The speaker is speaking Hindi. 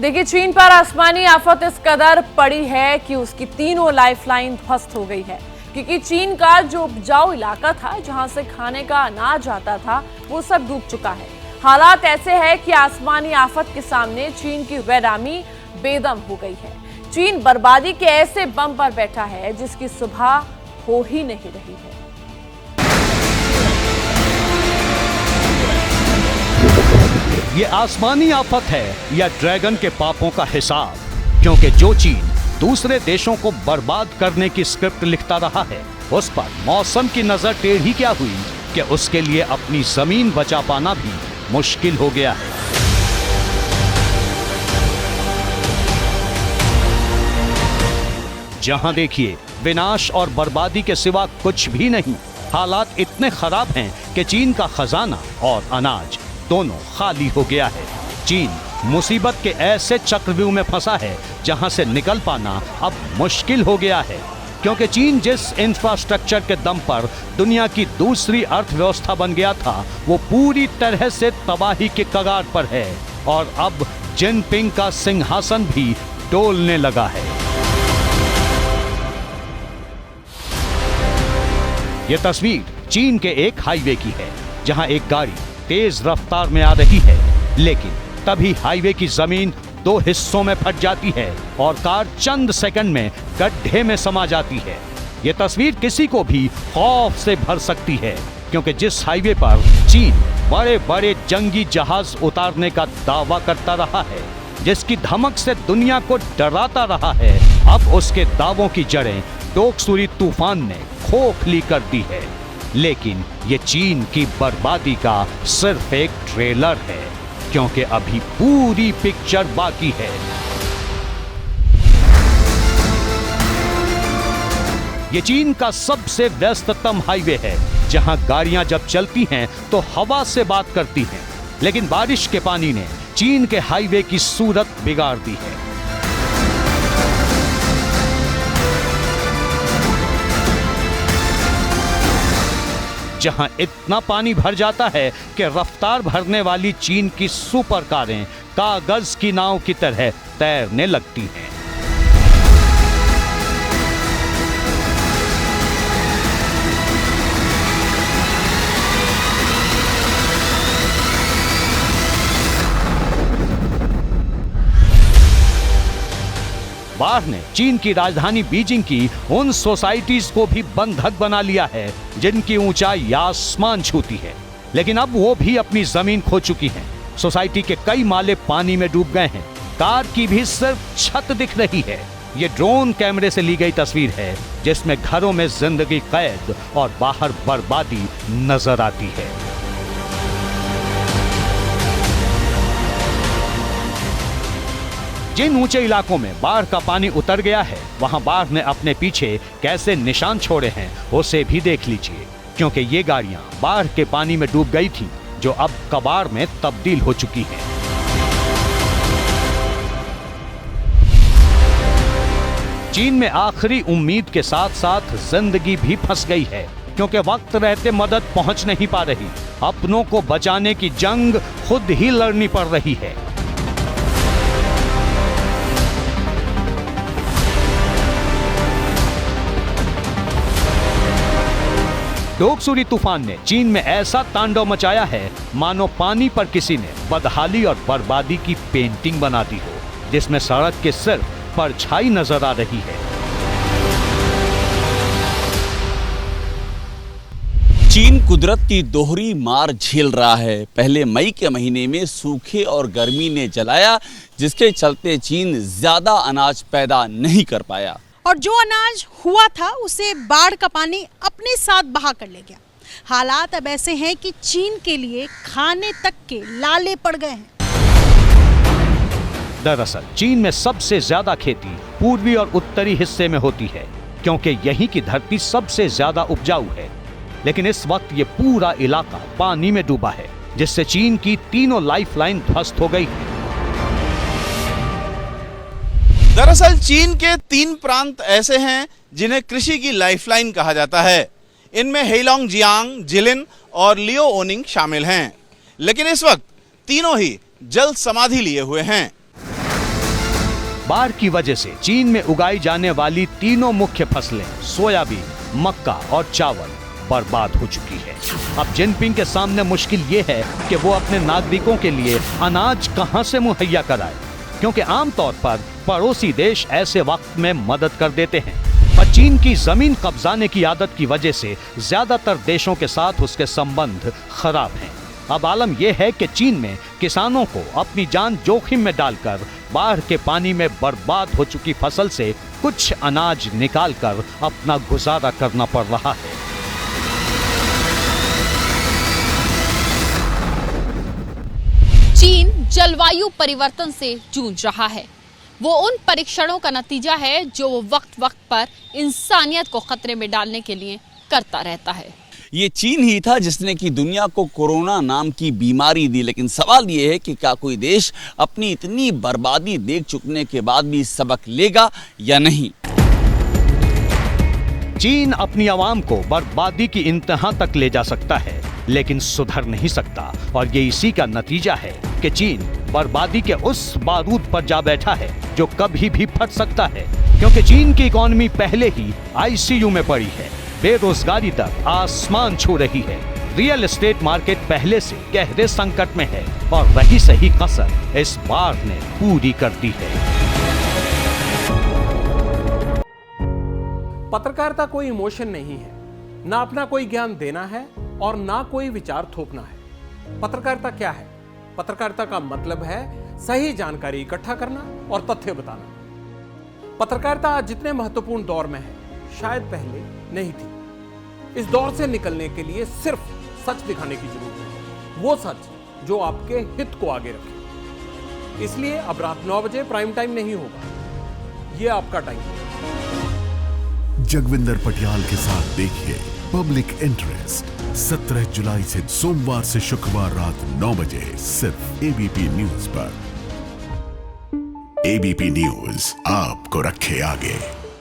देखिए, चीन पर आसमानी आफत इस कदर पड़ी है कि उसकी तीनों लाइफलाइन ध्वस्त हो गई है, क्योंकि चीन का जो उपजाऊ इलाका था, जहां से खाने का अनाज आता था, वो सब डूब चुका है। हालात ऐसे हैं कि आसमानी आफत के सामने चीन की रेड आर्मी बेदम हो गई है। चीन बर्बादी के ऐसे बम पर बैठा है जिसकी सुबह हो ही नहीं रही है। ये आसमानी आफत है या ड्रैगन के पापों का हिसाब, क्योंकि जो चीन दूसरे देशों को बर्बाद करने की स्क्रिप्ट लिखता रहा है, उस पर मौसम की नजर टेढ़ी क्या हुई कि उसके लिए अपनी जमीन बचा पाना भी मुश्किल हो गया है। जहां देखिए विनाश और बर्बादी के सिवा कुछ भी नहीं। हालात इतने खराब हैं कि चीन का खजाना और अनाज दोनों खाली हो गया है। चीन मुसीबत के ऐसे चक्रव्यूह में फंसा है जहां से निकल पाना अब मुश्किल हो गया है, क्योंकि चीन जिस इंफ्रास्ट्रक्चर के दम पर दुनिया की दूसरी अर्थव्यवस्था बन गया था, वो पूरी तरह से तबाही के कगार पर है और अब जिनपिंग का सिंहासन भी डोलने लगा है। यह तस्वीर चीन के एक हाईवे की है, जहां एक गाड़ी तेज रफ्तार में आ रही है, लेकिन तभी हाईवे की जमीन दो हिस्सों में फट जाती है और कार चंद सेकंड में गड्ढे में समा जाती है। यह तस्वीर किसी को भी खौफ से भर सकती है, क्योंकि जिस हाईवे पर चीन बड़े बड़े जंगी जहाज उतारने का दावा करता रहा है, जिसकी धमक से दुनिया को डराता रहा है, अब उसके दावों की जड़ें डोकसुरी तूफान ने खोखली कर दी है। लेकिन ये चीन की बर्बादी का सिर्फ एक ट्रेलर है, क्योंकि अभी पूरी पिक्चर बाकी है। ये चीन का सबसे व्यस्ततम हाईवे है, जहां गाड़ियां जब चलती हैं तो हवा से बात करती हैं, लेकिन बारिश के पानी ने चीन के हाईवे की सूरत बिगाड़ दी है। जहां इतना पानी भर जाता है कि रफ्तार भरने वाली चीन की सुपर कारें कागज की नाव की तरह तैरने लगती हैं। बाढ़ ने चीन की राजधानी बीजिंग की उन सोसाइटीज को भी बंधक बना लिया है जिनकी ऊंचाई आसमान छूती है, लेकिन अब वो भी अपनी जमीन खो चुकी हैं। सोसाइटी के कई माले पानी में डूब गए हैं, कार की भी सिर्फ छत दिख रही है। ये ड्रोन कैमरे से ली गई तस्वीर है, जिसमें घरों में जिंदगी कैद और बाहर बर्बादी नजर आती है। जिन ऊंचे इलाकों में बाढ़ का पानी उतर गया है, वहां बाढ़ ने अपने पीछे कैसे निशान छोड़े हैं उसे भी देख लीजिए, क्योंकि ये गाड़ियां बाढ़ के पानी में डूब गई थी, जो अब कबाड़ में तब्दील हो चुकी हैं। चीन में आखिरी उम्मीद के साथ साथ जिंदगी भी फंस गई है, क्योंकि वक्त रहते मदद पहुंच नहीं पा रही। अपनों को बचाने की जंग खुद ही लड़नी पड़ रही है। डोकसुरी तूफान ने चीन में ऐसा तांडव मचाया है, मानो पानी पर किसी ने बदहाली और बर्बादी की पेंटिंग बना दी हो, जिसमें सड़क के सिर्फ परछाई नजर आ रही है। चीन कुदरत की दोहरी मार झेल रहा है। पहले मई के महीने में सूखे और गर्मी ने जलाया, जिसके चलते चीन ज्यादा अनाज पैदा नहीं कर पाया, और जो अनाज हुआ था उसे बाढ़ का पानी अपने साथ बहा कर ले गया। हालात अब ऐसे हैं कि चीन के लिए खाने तक के लाले पड़ गए हैं। दरअसल चीन में सबसे ज्यादा खेती पूर्वी और उत्तरी हिस्से में होती है, क्योंकि यहीं की धरती सबसे ज्यादा उपजाऊ है। लेकिन इस वक्त ये पूरा इलाका पानी में डूबा है, जिससे चीन की तीनों लाइफलाइन ध्वस्त हो गई है। दरअसल चीन के 3 प्रांत ऐसे हैं जिन्हें कृषि की लाइफलाइन कहा जाता है। इनमें हेलोंगजियांग, जिलिन और लियोओनिंग शामिल हैं। लेकिन इस वक्त तीनों ही जल समाधि लिए हुए हैं। बाढ़ की वजह से चीन में उगाई जाने वाली तीनों मुख्य फसलें सोयाबीन, मक्का और चावल बर्बाद हो चुकी है। अब जिनपिंग के सामने मुश्किल ये है कि वो अपने नागरिकों के लिए अनाज कहां से मुहैया कराए, क्योंकि आमतौर पर पड़ोसी देश ऐसे वक्त में मदद कर देते हैं, पर चीन की जमीन कब्जाने की आदत की वजह से ज्यादातर देशों के साथ उसके संबंध खराब हैं। अब आलम यह है कि चीन में किसानों को अपनी जान जोखिम में डालकर बाढ़ के पानी में बर्बाद हो चुकी फसल से कुछ अनाज निकालकर अपना गुजारा करना पड़ रहा है। चीन जलवायु परिवर्तन से जूझ रहा है। वो उन परीक्षणों का नतीजा है जो वो वक्त वक्त पर इंसानियत को खतरे में डालने के लिए करता रहता है। ये चीन ही था जिसने की दुनिया को कोरोना नाम की बीमारी दी, लेकिन सवाल ये है कि क्या कोई देश अपनी इतनी बर्बादी देख चुकने के बाद भी सबक लेगा या नहीं। चीन अपनी आवाम को बर्बादी की इंतहा तक ले जा सकता है, लेकिन सुधर नहीं सकता, और ये इसी का नतीजा है कि चीन बर्बादी के उस बारूद पर जा बैठा है जो कभी भी फट सकता है, क्योंकि चीन की इकोनॉमी पहले ही आईसीयू में पड़ी है, बेरोजगारी तक आसमान छू रही है, रियल एस्टेट मार्केट पहले से गहरे संकट में है, और वही सही कसर इस बाढ़ ने पूरी कर दी है। पत्रकारिता कोई इमोशन नहीं है, ना अपना कोई ज्ञान देना है और ना कोई विचार थोपना है। पत्रकारिता क्या है? पत्रकारिता का मतलब है सही जानकारी इकट्ठा करना और तथ्य बताना। पत्रकारिता आज जितने महत्वपूर्ण दौर में है, शायद पहले नहीं थी। इस दौर से निकलने के लिए सिर्फ सच दिखाने की जरूरत है, वो सच जो आपके हित को आगे रखे। इसलिए अब रात 9 बजे प्राइम टाइम नहीं होगा, ये आपका टाइम है। जगविंदर पटियाल के साथ देखिए पब्लिक इंटरेस्ट 17 जुलाई से सोमवार से शुक्रवार रात 9 बजे सिर्फ एबीपी न्यूज पर। एबीपी न्यूज आपको रखे आगे।